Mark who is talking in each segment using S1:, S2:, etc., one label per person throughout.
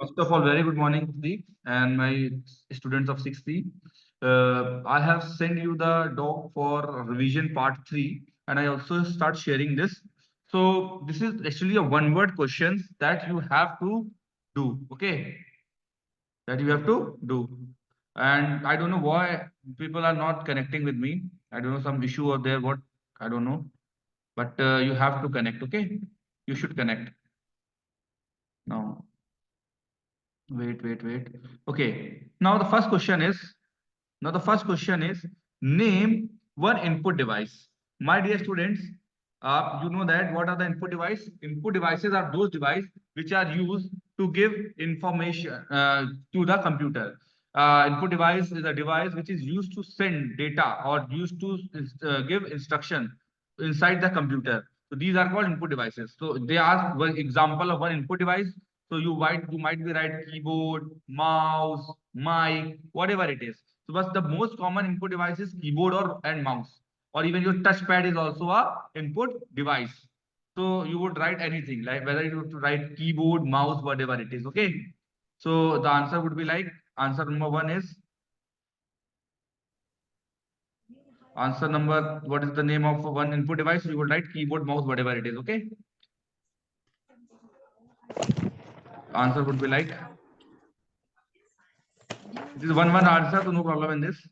S1: First of all, very good morning, Deep, and my students of 6th. I have sent you the doc for revision part 3, and I also start sharing this. So this is actually a one-word questions that you have to do. Okay, that you have to do. And I don't know why people are not connecting with me. I don't know, some issue or there. What, I don't know, but you have to connect. Okay, you should connect now. Wait. Okay. Now the first question is name one input device. My dear students, you know that what are the input device? Input devices are those devices which are used to give information to the computer. Input device is a device which is used to send data or used to give instruction inside the computer. So these are called input devices. So they are one example of one input device. So you might be right keyboard, mouse, mic, whatever it is. So but the most common input device is keyboard or and mouse, or even your touchpad is also a input device. So you would write anything like whether you have to write keyboard, mouse, whatever it is. Okay. So the answer would be like answer number one is answer number. What is the name of one input device? You would write keyboard, mouse, whatever it is. Okay. Answer would be like it is one answer, so no problem in this.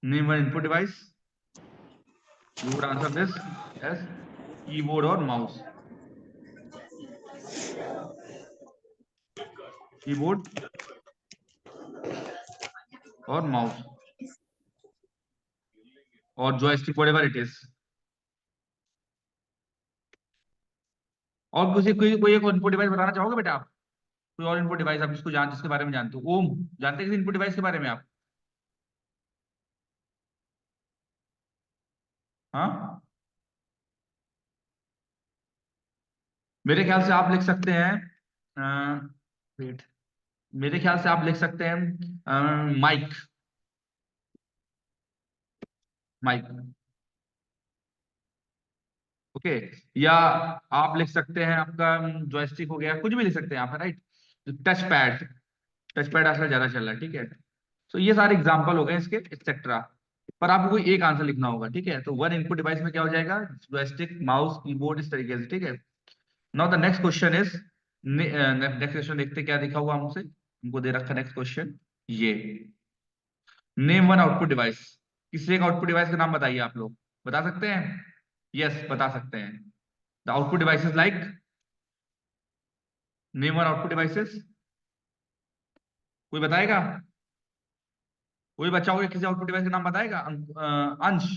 S1: Name one input device. You would answer this as keyboard or mouse. Keyboard or mouse or joystick, whatever it is. और कोई एक input device बताना चाहोगे बेटा आप? कोई और input device आप जिसके बारे में जानते हो? ओम, जानते हैं किसी इनपुट डिवाइस के बारे में आप? हाँ, मेरे ख्याल से आप लिख सकते हैं वेट मेरे ख्याल से आप लिख सकते हैं माइक। माइक। ओके। या आप लिख सकते हैं आपका जॉयस्टिक हो गया, कुछ भी लिख सकते हैं आप, right? Touch pad. Touch pad आजकल ज्यादा चल रहा है, ठीक है। तो ये सारे एग्जांपल हो गए इसके, एक्सेट्रा। पर आपको कोई एक आंसर लिखना होगा, ठीक है। तो वन इनपुट डिवाइस में क्या हो जाएगा? जॉयस्टिक, माउस, कीबोर्ड, इस तरीके से, ठीक है। Now the next question is, next question देखते क्या लिखा हुआ हमसे, हमको दे रखा नेक्स्ट क्वेश्चन ये। Name one output device. किसी एक आउटपुट डिवाइस का नाम बताइए आप लोग, बता सकते हैं? यस, बता सकते हैं। The output devices like, name one output devices. कोई बताएगा? कोई बच्चा होगा किसी आउटपुट डिवाइस का नाम बताएगा? अंश,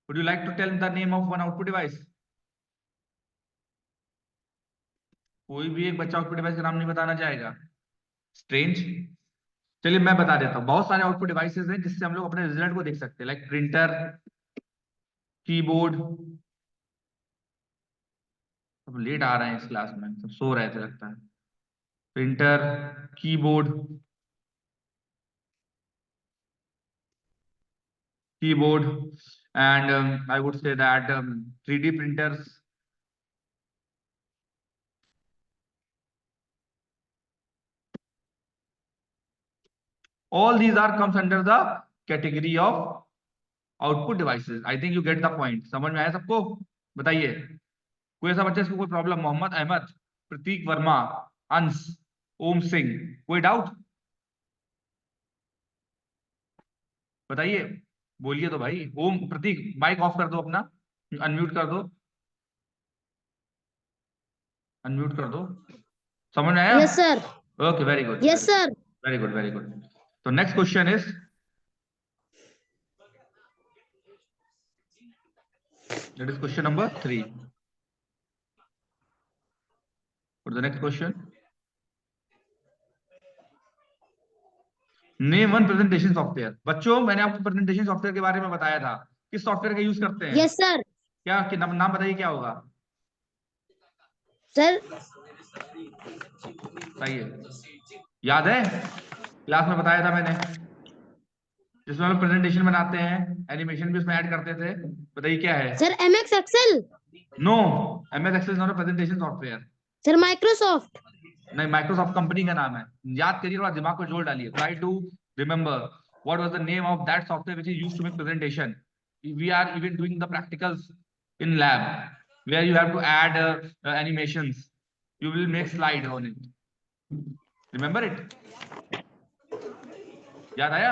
S1: would you like to tell the name of one output device? कोई भी एक बच्चा आउटपुट डिवाइस का नाम नहीं बताना चाहेगा? स्ट्रेंज। चलिए मैं बता देता हूँ, बहुत सारे आउटपुट डिवाइसेस हैं जिससे हम लोग अपने रिजल्ट को देख सकते हैं, लाइक प्रिंटर, कीबोर्ड। सब लेट आ रहे हैं इस क्लास में, सब सो रहे थे लगता है। Printer, keyboard, keyboard and I would say that 3D printers, all these are comes under the category of output devices. I think you get the point. समझ में आया सबको? बताइए कोई ऐसा बच्चा इसको कोई प्रॉब्लम? मोहम्मद अहमद, प्रतीक वर्मा, अंश, ओम सिंह, कोई डाउट? बताइए, बोलिए तो भाई। ओम, प्रतीक, माइक ऑफ कर दो अपना, अनम्यूट कर दो, अनम्यूट कर दो। समझ में आया?
S2: Yes sir.
S1: Okay, very good.
S2: Yes sir.
S1: Very good, very good. तो next question is, that is question number 3. For the next question, name one presentation software. बच्चों मैंने आपको प्रेजेंटेशन सॉफ्टवेयर के बारे में बताया था, किस सॉफ्टवेयर का यूज करते हैं?
S2: Yes sir.
S1: क्या नाम बताइए, क्या होगा
S2: सर?
S1: बताइए, याद है? क्लास में बताया था मैंने, जिसमें हम प्रेजेंटेशन बनाते हैं, एनिमेशन भी उसमें ऐड करते थे। बताइए क्या है?
S2: Sir MS Excel.
S1: No, MS Excel is not a presentation software.
S2: Sir Microsoft.
S1: नहीं, माइक्रोसॉफ्ट कंपनी का नाम है, याद करिए, थोड़ा दिमाग को जोर डालिए, try to remember what was the name of that software which is used to make presentation. We are even doing the practicals in lab where you have to add animations. You will make slide on it. Remember it? याद आया?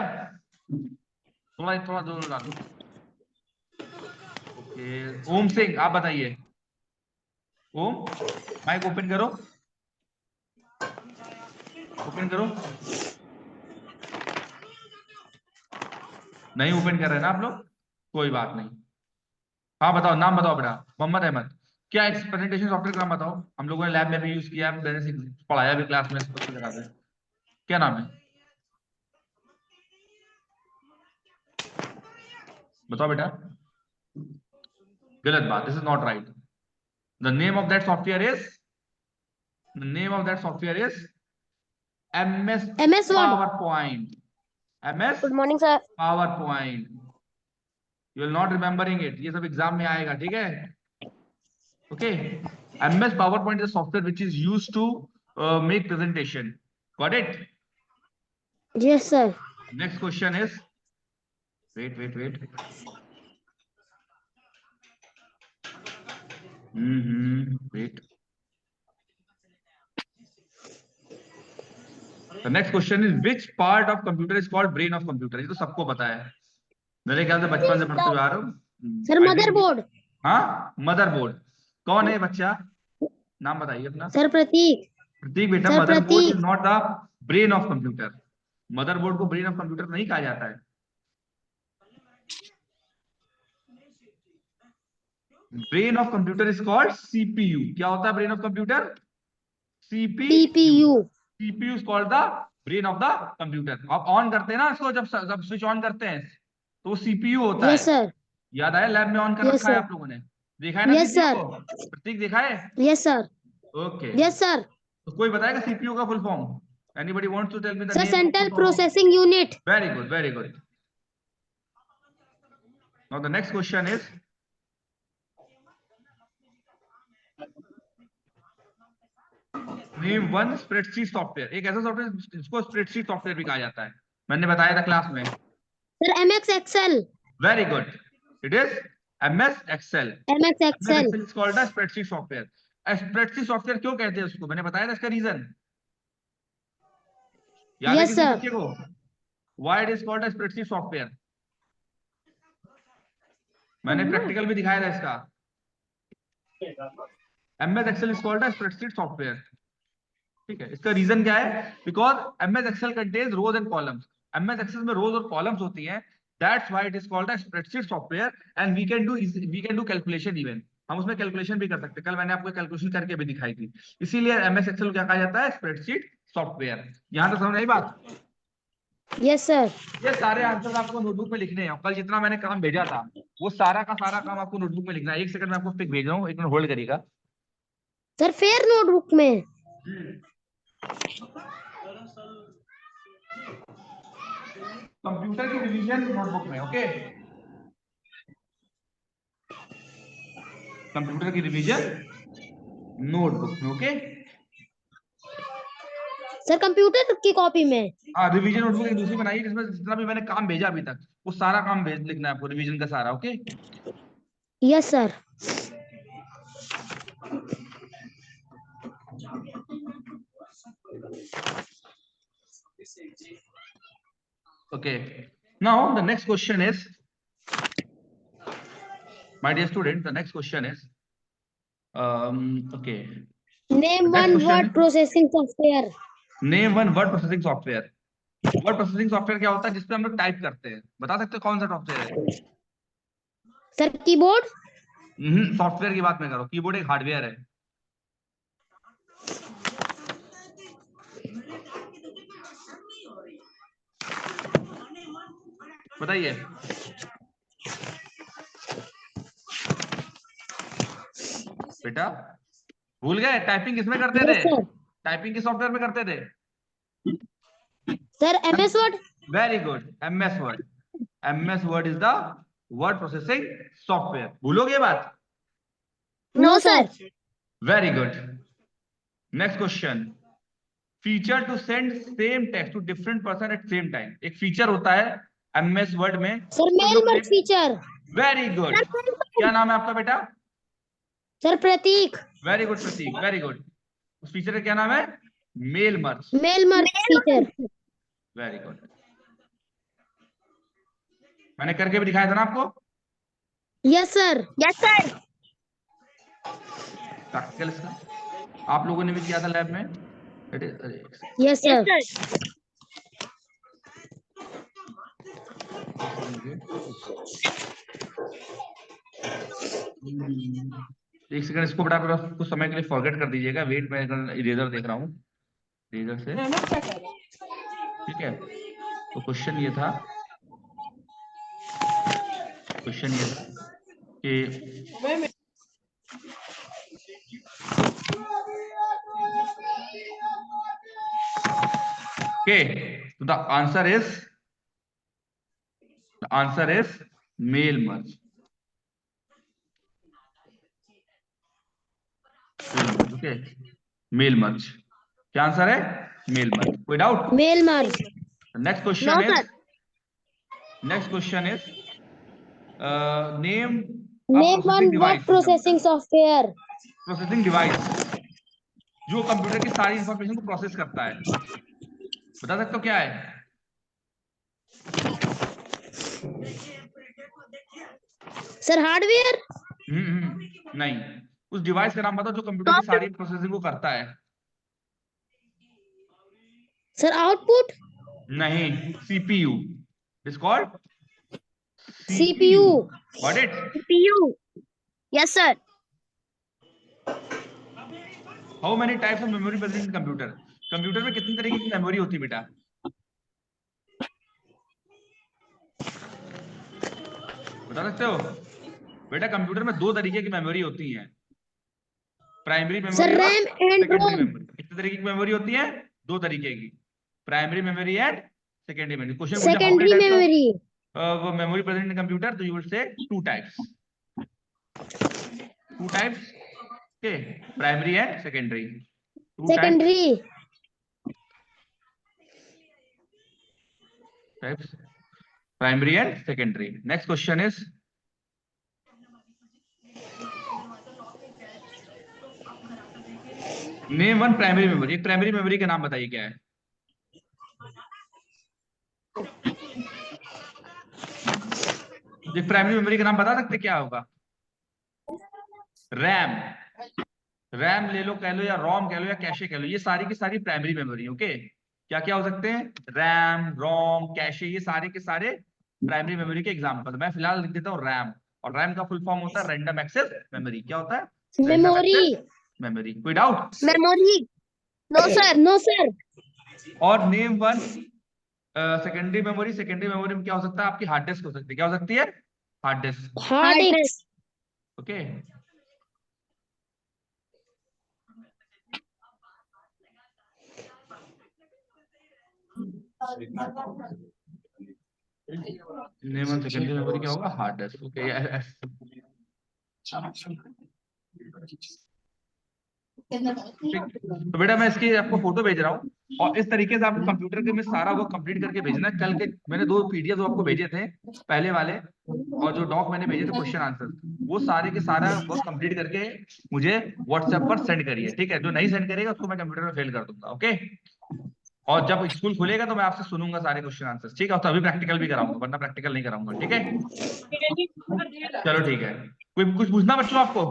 S1: थोड़ा थोड़ा जोर डालो. Okay, ओम सिंह आप बताइए. ओम, mic open करो, open करो. नहीं ओपन कर रहे ना आप लोग, कोई बात नहीं. हाँ बताओ, नाम बताओ बेटा. मोहम्मद अहमद. क्या प्रेजेंटेशन सॉफ्टवेयर का नाम बताओ, हम लोगों ने लैब में भी यूज किया, मैंने पढ़ाया भी क्लास में सबको जगह पे. क्या नाम है बताओ बेटा. गलत बात, this is not right. The name of that software is, the name of that software is MS
S2: Word।
S1: PowerPoint. MS
S2: good morning sir.
S1: PowerPoint. You will not remembering it. ये सब एग्जाम में आएगा, ठीक है? Okay. MS PowerPoint is a software which is used to make presentation. Got it?
S2: Yes sir.
S1: Next question is, wait. Wait. The next question is, which part of computer is called brain of computer? ये तो सबको पता है, मेरे ख्याल से बचपन से पढ़ते हुए आ रहे हो.
S2: Sir motherboard.
S1: हाँ, मदरबोर्ड. कौन है बच्चा, नाम बताइए अपना.
S2: सर प्रतीक।
S1: प्रतीक बेटा,
S2: sir
S1: motherboard is
S2: Prateek.
S1: Not the brain of computer. Motherboard को ब्रेन ऑफ कंप्यूटर नहीं कहा जाता है. Brain of computer is called CPU. क्या होता है brain of computer?
S2: CPU।
S1: CPU is called the brain of the computer. आप ऑन करते हैं ना इसको, जब स्विच ऑन करते हैं तो वो CPU होता है.
S2: Yes sir.
S1: याद आया, लैब में ऑन कर
S2: Yes,
S1: रखा है
S2: sir.
S1: आप लोगों ने, देखा है ना
S2: Yes,
S1: CPU
S2: sir.
S1: को? प्रतीक देखा है?
S2: Yes sir.
S1: Okay.
S2: Yes sir.
S1: तो कोई बताएगा CPU का full form? Anybody wants to tell me the
S2: sir
S1: name?
S2: Central processing unit.
S1: Very good, very good. Now the next question is, name one spreadsheet software. एक ऐसा software जिसको spreadsheet software भी कहा जाता है, मैंने बताया था क्लास में.
S2: Sir MS Excel.
S1: Very good. It is MS Excel.
S2: MS
S1: MS
S2: Excel.
S1: Excel is called a spreadsheet software. Spreadsheet software क्यों कहते हैं उसको, मैंने बताया था इसका रीजन. याद है
S2: यस
S1: किसी
S2: सर।
S1: बच्चे को? Why it is called a spreadsheet software? मैंने प्रैक्टिकल भी दिखाया था इसका. MS Excel is called a spreadsheet software. ठीक है, इसका रीजन क्या है? Because MS Excel contains rows and columns. MS Excel में rows और columns होती हैं. That's why it is called a spreadsheet software, and we can do calculation even. हम उसमें कैलकुलेशन भी कर सकते हैं. कल मैंने आपको कैलकुलेशन करके भी दिखाई थी. इसीलिए MS Excel क्या कहा जाता है? Spreadsheet software. यहाँ तक समझ आई बात?
S2: Yes sir.
S1: ये सारे आंसर आपको नोटबुक में लिखने हैं. कल जितना मैंने काम भेजा था वो सारा का सारा काम आपको नोटबुक में लिखना है. एक सेकंड में आपको पिक भेज रहा हूँ, एक मिनट होल्ड करिएगा.
S2: सर फेयर नोटबुक में।
S1: कंप्यूटर की रिवीजन नोटबुक में. ओके, कंप्यूटर की रिवीजन नोटबुक में. ओके
S2: सर कंप्यूटर की कॉपी में।
S1: हाँ, रिवीजन नोटबुक एक दूसरी बनाइए जिसमें जितना भी मैंने काम भेजा अभी तक वो सारा काम भेज लिखना है आपको, रिवीजन का सारा. Okay
S2: yes sir.
S1: Okay, now the next question is, my dear student, the next question is, okay,
S2: name
S1: Next
S2: one
S1: question
S2: word
S1: is-
S2: processing software.
S1: name one word processing software. Word processing software क्या होता है जिसपे हम लोग type करते हैं? बता सकते हो कौन सा सॉफ्टवेयर है?
S2: Sir keyboard.
S1: सॉफ्टवेयर की बात मैं करो, कीबोर्ड एक हार्डवेयर है. बताइए. बेटा भूल गए? टाइपिंग किसमें करते थे?
S2: Yes sir.
S1: टाइपिंग किस सॉफ्टवेयर में करते थे?
S2: Sir MS word.
S1: Very good, MS word. MS word is the word processing software. भूलोगे ये बात?
S2: No sir.
S1: Very good. Next question, feature to send same text to different person at same time. एक feature होता है MS word में।
S2: Sir mail merge feature.
S1: Very good. क्या नाम है आपका बेटा?
S2: Sir Prateek.
S1: Very good Prateek, very good. उस फीचर का क्या नाम है? Mail merge.
S2: Mail merge feature.
S1: Very good. मैंने करके भी दिखाया था ना आपको?
S2: Yes sir. Yes sir.
S1: Practical इसका आप लोगों ने भी किया था लैब में।
S2: Yes sir.
S1: एक सेकंड इसको बड़ा कुछ समय के लिए फॉरगेट कर दीजिएगा। वेट, मैं इरेजर देख रहा हूँ इरेजर से। ठीक है, तो क्वेश्चन ये था कि तो the answer is mail merge. Okay, mail merge क्या आंसर है? Mail merge. कोई doubt?
S2: Mail merge.
S1: Next question is name
S2: name one web processing software.
S1: Processing device जो कंप्यूटर की सारी इंफॉर्मेशन को प्रोसेस करता है। बता सकते हो क्या है?
S2: Sir hardware.
S1: नहीं, उस डिवाइस का नाम बताओ जो कंप्यूटर की सारी प्रोसेसिंग को करता है।
S2: Sir output.
S1: नहीं, CPU is called
S2: CPU.
S1: Got it?
S2: CPU. Yes sir.
S1: How many types of memory present in computer? Computer में कितनी तरीके की मेमोरी होती है बेटा? बता सकते हो? बेटा कंप्यूटर में दो तरीके की मेमोरी होती है, प्राइमरी मेमोरी और सेकेंडरी मेमोरी। कितने तरीके की मेमोरी होती है? दो तरीके की, primary memory and secondary memory. Question पूछा how many types of memory present in computer, तो you will say two types. Okay, primary and secondary.
S2: Secondary.
S1: Types primary and secondary. Next question is name one primary memory. एक primary memory का नाम बताइए क्या है? एक primary memory का नाम बता सकते क्या होगा? रैम। रैम ले लो, कह लो, या रोम कह लो, या कैशे कह लो, ये सारी की सारी प्राइमरी मेमोरी। ओके, क्या क्या हो सकते हैं? रैम, रोम, कैशे, ये सारे के सारे प्राइमरी मेमोरी के एग्जांपल। मैं फिलहाल लिख देता हूँ रैम, और रैम का फुल फॉर्म होता है रैंडम एक्सेस मेमोरी। क्या होता है?
S2: मेमोरी।
S1: मेमोरी। कोई doubt?
S2: Memory. No sir. No sir.
S1: और name one secondary memory. Secondary memory में क्या हो सकता है? आपकी हार्ड डिस्क हो सकती है। क्या हो सकती है? Hard disk.
S2: Hard disk.
S1: Okay, name one secondary memory क्या होगा? Hard disk. ओके, तो बेटा मैं इसकी आपको फोटो भेज रहा हूँ, और इस तरीके से आपको कंप्यूटर के में सारा वर्क कंप्लीट करके भेजना है। कल के मैंने 2 पीडीएफ आपको भेजे थे पहले वाले, और जो डॉक मैंने भेजे थे क्वेश्चन आंसर, वो सारे के सारा वर्क कंप्लीट करके मुझे व्हाट्सएप पर सेंड करिए। ठीक है, जो नहीं सेंड करेगा उसको मैं कंप्यूटर में फेल कर दूंगा। ओके, और जब स्कूल खुलेगा तो मैं आपसे सुनूंगा सारे क्वेश्चन आंसर। ठीक है, तो अभी प्रैक्टिकल भी कराऊंगा, वरना प्रैक्टिकल नहीं कराऊंगा। ठीक है, चलो ठीक है। कोई कुछ पूछना बच्चों आपको?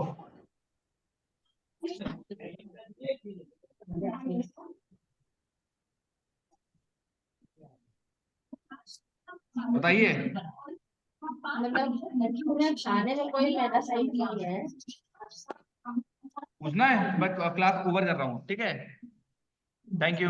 S1: बताइए।
S3: मतलब खाने में कोई मेरा सही नहीं है।
S1: पूछना है? मैं क्लास ओवर कर रहा हूँ। ठीक है, थैंक यू।